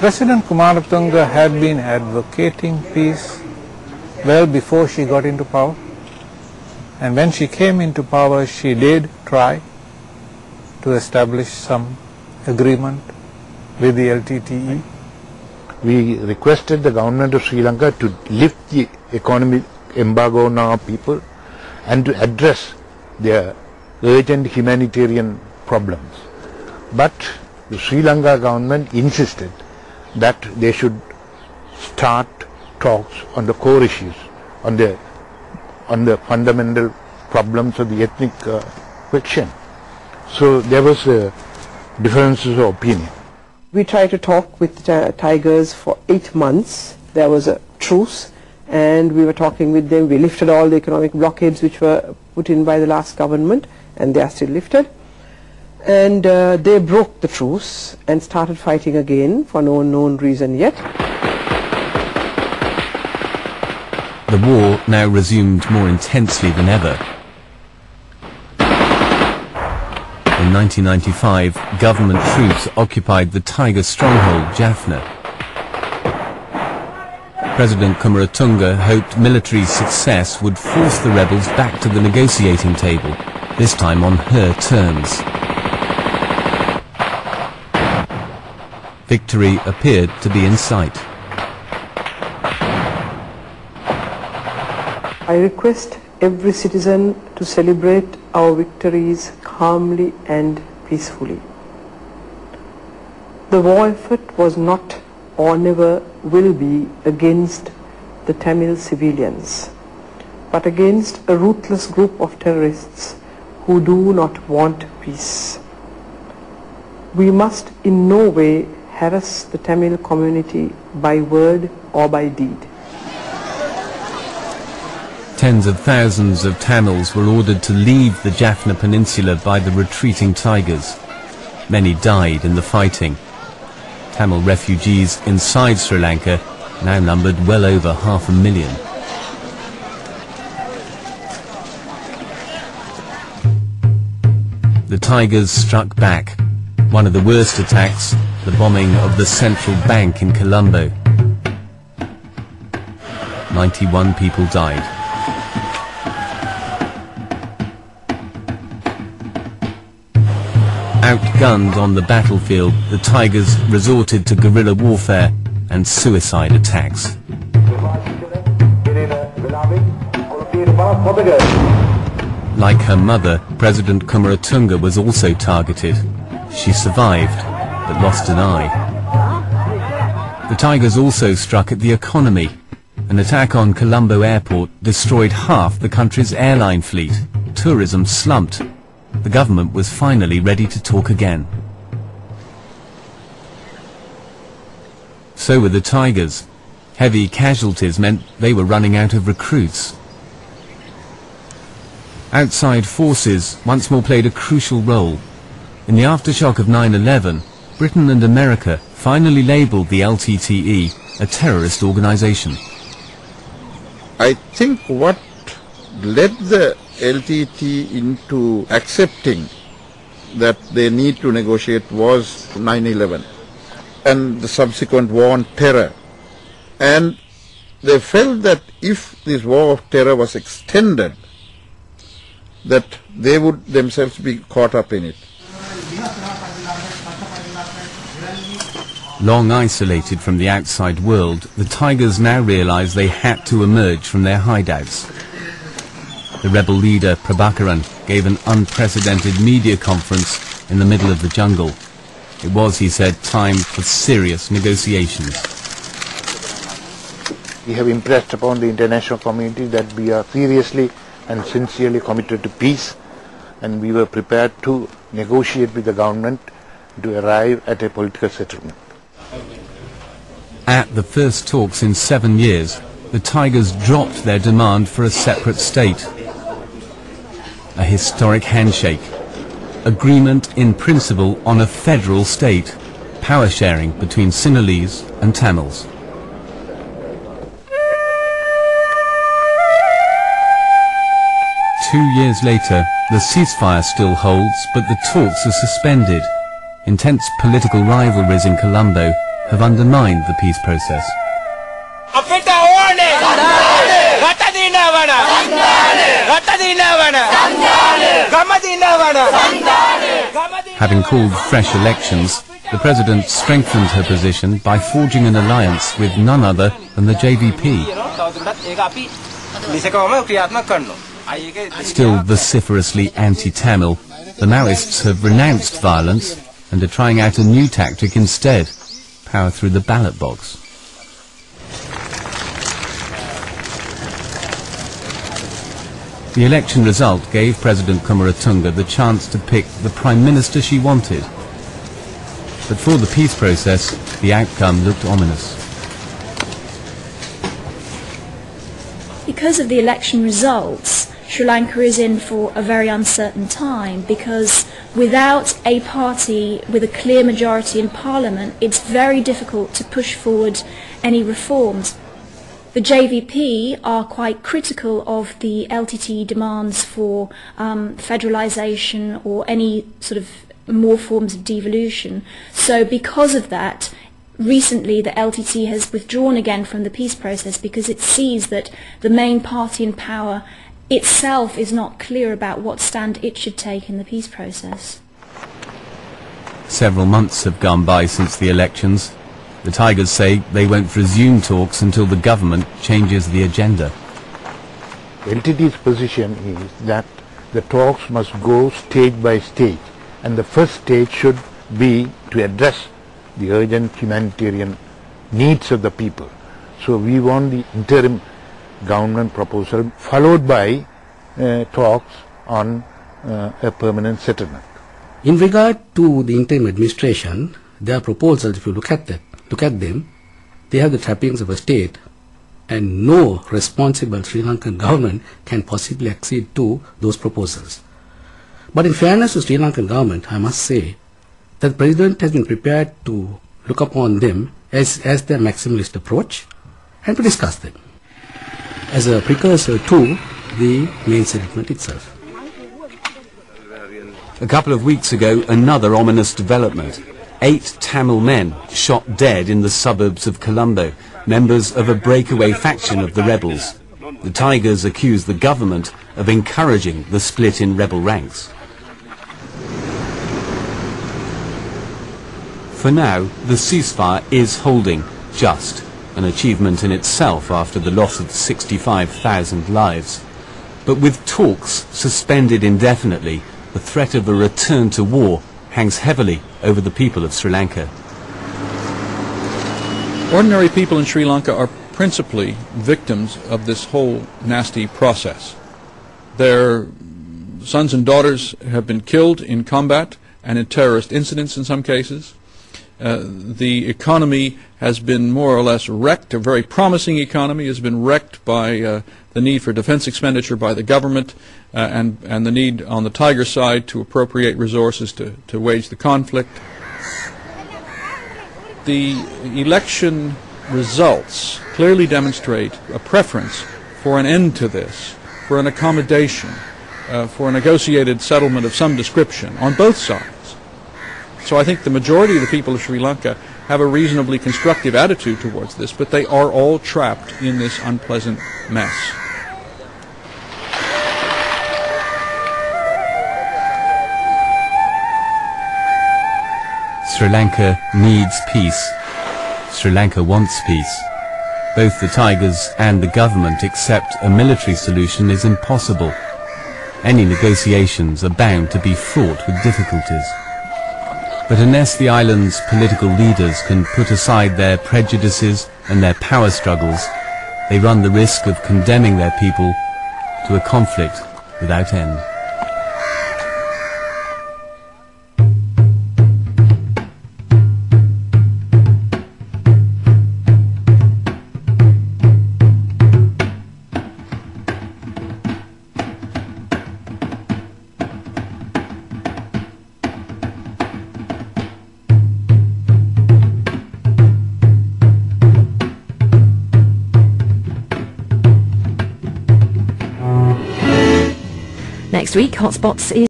President Kumaratunga had been advocating peace well before she got into power, and when she came into power she did try to establish some agreement with the LTTE. We requested the government of Sri Lanka to lift the economic embargo on our people and to address their urgent humanitarian problems. But the Sri Lanka government insisted that they should start talks on the core issues, on the fundamental problems of the ethnic question. So there was differences of opinion. We tried to talk with the Tigers for 8 months. There was a truce and we were talking with them. We lifted all the economic blockades which were put in by the last government, and they are still lifted. And they broke the truce and started fighting again for no known reason yet. The war now resumed more intensely than ever. In 1995, government troops occupied the Tiger stronghold Jaffna. President Kumaratunga hoped military success would force the rebels back to the negotiating table, this time on her terms. Victory appeared to be in sight. I request every citizen to celebrate our victories calmly and peacefully. The war effort was not or never will be against the Tamil civilians, but against a ruthless group of terrorists who do not want peace. We must in no way harass the Tamil community by word or by deed. Tens of thousands of Tamils were ordered to leave the Jaffna Peninsula by the retreating Tigers. Many died in the fighting. Tamil refugees inside Sri Lanka now numbered well over 500,000. The Tigers struck back. One of the worst attacks, the bombing of the central bank in Colombo. 91 people died. Outgunned on the battlefield, the Tigers resorted to guerrilla warfare and suicide attacks. Like her mother, President Kumaratunga was also targeted. She survived, but lost an eye. The Tigers also struck at the economy. An attack on Colombo Airport destroyed half the country's airline fleet. Tourism slumped. The government was finally ready to talk again. So were the Tigers. Heavy casualties meant they were running out of recruits. Outside forces once more played a crucial role. In the aftershock of 9/11, Britain and America finally labelled the LTTE a terrorist organisation. I think what led the LTT into accepting that they need to negotiate was 9/11 and the subsequent war on terror. And they felt that if this war of terror was extended, that they would themselves be caught up in it. Long isolated from the outside world, the Tigers now realised they had to emerge from their hideouts. The rebel leader, Prabhakaran, gave an unprecedented media conference in the middle of the jungle. It was, he said, time for serious negotiations. We have impressed upon the international community that we are seriously and sincerely committed to peace, and we were prepared to negotiate with the government to arrive at a political settlement. At the first talks in 7 years, the Tigers dropped their demand for a separate state. A historic handshake. Agreement in principle on a federal state. Power sharing between Sinhalese and Tamils. Two years later, the ceasefire still holds, but the talks are suspended. Intense political rivalries in Colombo have undermined the peace process. Having called fresh elections, the President strengthened her position by forging an alliance with none other than the JVP. Still vociferously anti-Tamil, the Maoists have renounced violence and are trying out a new tactic instead: power through the ballot box. The election result gave President Kumaratunga the chance to pick the Prime Minister she wanted. But for the peace process, the outcome looked ominous. Because of the election results, Sri Lanka is in for a very uncertain time, because without a party with a clear majority in Parliament, it's very difficult to push forward any reforms. The JVP are quite critical of the LTT demands for federalisation or any sort of more forms of devolution. So because of that, recently the LTT has withdrawn again from the peace process because it sees that the main party in power itself is not clear about what stand it should take in the peace process. Several months have gone by since the elections. The Tigers say they won't resume talks until the government changes the agenda. LTT's position is that the talks must go stage by stage, and the first stage should be to address the urgent humanitarian needs of the people. So we want the interim government proposal followed by talks on a permanent settlement. In regard to the interim administration, their proposals, if you look at them, they have the trappings of a state, and no responsible Sri Lankan government can possibly accede to those proposals. But in fairness to Sri Lankan government, I must say that the President has been prepared to look upon them as their maximalist approach and to discuss them as a precursor to the main settlement itself. A couple of weeks ago, another ominous development. 8 Tamil men shot dead in the suburbs of Colombo, members of a breakaway faction of the rebels. The Tigers accuse the government of encouraging the split in rebel ranks. For now, the ceasefire is holding, just an achievement in itself after the loss of 65,000 lives. But with talks suspended indefinitely, the threat of a return to war hangs heavily over the people of Sri Lanka. Ordinary people in Sri Lanka are principally victims of this whole nasty process. Their sons and daughters have been killed in combat and in terrorist incidents in some cases. The economy has been more or less wrecked. A very promising economy has been wrecked by the need for defense expenditure by the government and the need on the Tiger side to appropriate resources to wage the conflict. The election results clearly demonstrate a preference for an end to this, for an accommodation, for a negotiated settlement of some description on both sides. So I think the majority of the people of Sri Lanka have a reasonably constructive attitude towards this, but they are all trapped in this unpleasant mess. Sri Lanka needs peace. Sri Lanka wants peace. Both the Tigers and the government accept a military solution is impossible. Any negotiations are bound to be fraught with difficulties. But unless the island's political leaders can put aside their prejudices and their power struggles, they run the risk of condemning their people to a conflict without end. Next week, Hotspots is